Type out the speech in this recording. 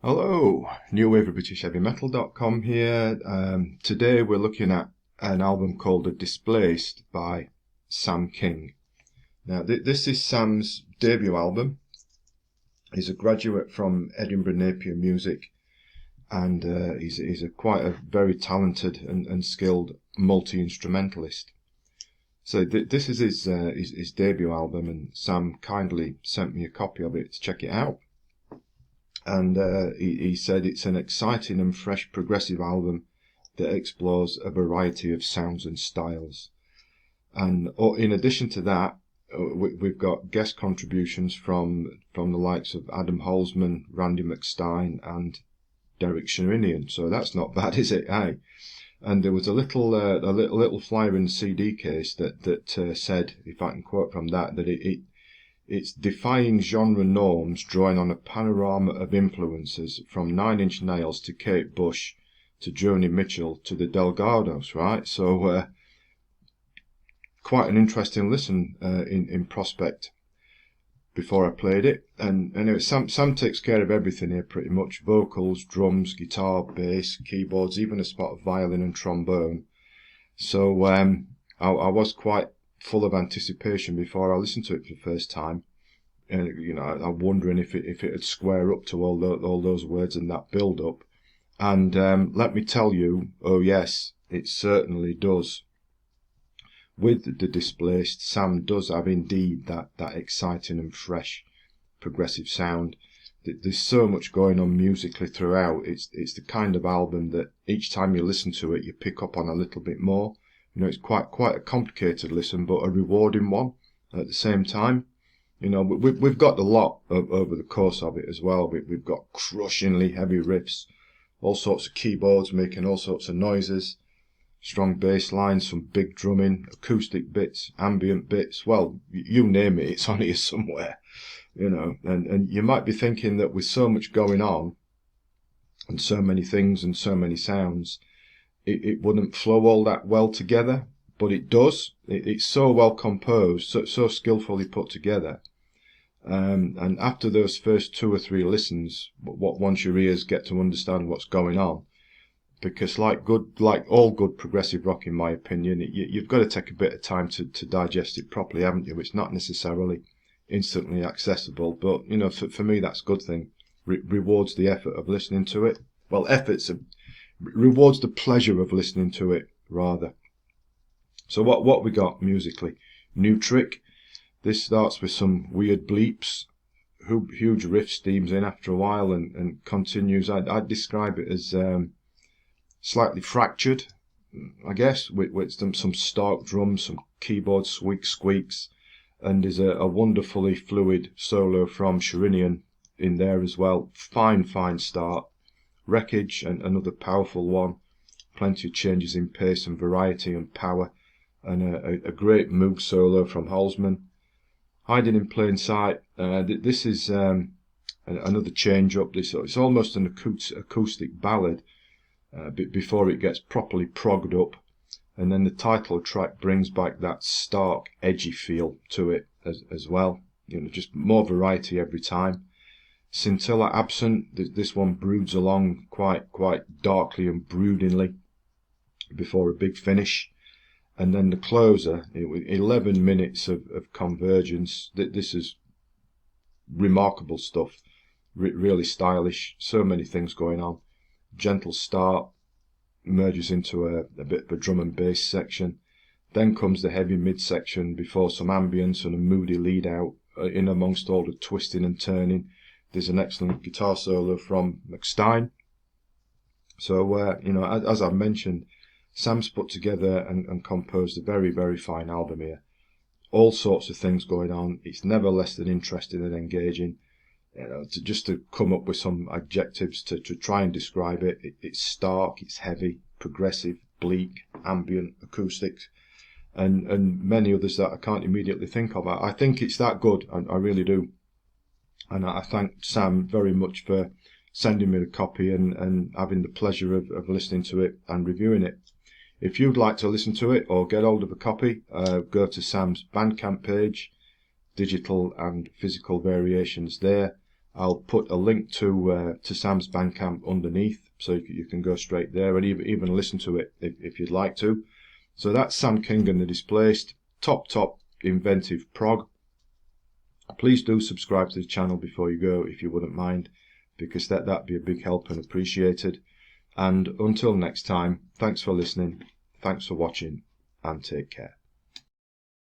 Hello, newwaveofbritishheavymetal.com here. Today we're looking at an album called Displaced by Sam King. Now this is Sam's debut album. He's a graduate from Edinburgh Napier Music, and he's quite a very talented and skilled multi-instrumentalist. So this is his debut album, and Sam kindly sent me a copy of it to check it out. And he said it's an exciting and fresh progressive album that explores a variety of sounds and styles. And in addition to that, we've got guest contributions from the likes of Adam Holzman, Randy McStein, and Derek Sherinian. So that's not bad, is it? Hey. And there was a little flyer in the CD case that said, if I can quote from that it's defying genre norms, drawing on a panorama of influences from Nine Inch Nails to Kate Bush to Joni Mitchell to the Delgados, right? So quite an interesting listen in prospect before I played it. And anyway, Sam takes care of everything here pretty much: vocals, drums, guitar, bass, keyboards, even a spot of violin and trombone. So I was quite full of anticipation before I listened to it for the first time. I'm wondering if it'd square up to all those words and that build up. And let me tell you, oh yes, it certainly does. With the Displaced, Sam does have indeed that exciting and fresh progressive sound. There's so much going on musically throughout. It's the kind of album that each time you listen to it, you pick up on a little bit more. It's quite a complicated listen, but a rewarding one at the same time. We've got a lot over the course of it as well. We've got crushingly heavy riffs, all sorts of keyboards making all sorts of noises, strong bass lines, some big drumming, acoustic bits, ambient bits. Well, you name it, it's on here somewhere. And you might be thinking that with so much going on and so many things and so many sounds, it wouldn't flow all that well together, but it does. It's so well composed, so skillfully put together. And after those first 2 or 3 listens, once your ears get to understand what's going on, because like all good progressive rock, in my opinion, you've got to take a bit of time to digest it properly, haven't you? It's not necessarily instantly accessible, but for me that's a good thing. Rewards the effort of listening to it. Well, rewards the pleasure of listening to it, rather. So what we got musically? New Trick. This starts with some weird bleeps. Huge riff steams in after a while and continues. I'd describe it as slightly fractured, I guess, with some stark drums, some keyboard squeaks, and there's a wonderfully fluid solo from Sherinian in there as well. Fine start. Wreckage, and another powerful one. Plenty of changes in pace and variety and power, and a great Moog solo from Holzman. Hiding in Plain Sight. This is another change up. It's almost an acoustic ballad before it gets properly progged up, and then the title track brings back that stark, edgy feel to it as well. Just more variety every time. Scintilla absent. This one broods along quite darkly and broodingly before a big finish, and then the closer, 11 minutes of convergence. This is remarkable stuff. Really stylish. So many things going on. Gentle start, merges into a bit of a drum and bass section. Then comes the heavy midsection before some ambience and a moody lead out in amongst all the twisting and turning. There's an excellent guitar solo from McStein. So, as I've mentioned, Sam's put together and composed a very, very fine album here. All sorts of things going on. It's never less than interesting and engaging. To come up with some adjectives to try and describe it, it's stark, it's heavy, progressive, bleak, ambient, acoustic, and many others that I can't immediately think of. I think it's that good, I really do. And I thank Sam very much for sending me the copy and having the pleasure of listening to it and reviewing it. If you'd like to listen to it or get hold of a copy, go to Sam's BandCamp page, digital and physical variations there, I'll put a link to Sam's Bandcamp underneath, so you can go straight there and even listen to it if you'd like to. So that's Sam King and the Displaced, top inventive prog. Please do subscribe to the channel before you go, if you wouldn't mind, because that'd be a big help and appreciated. And until next time, thanks for listening, thanks for watching, and take care.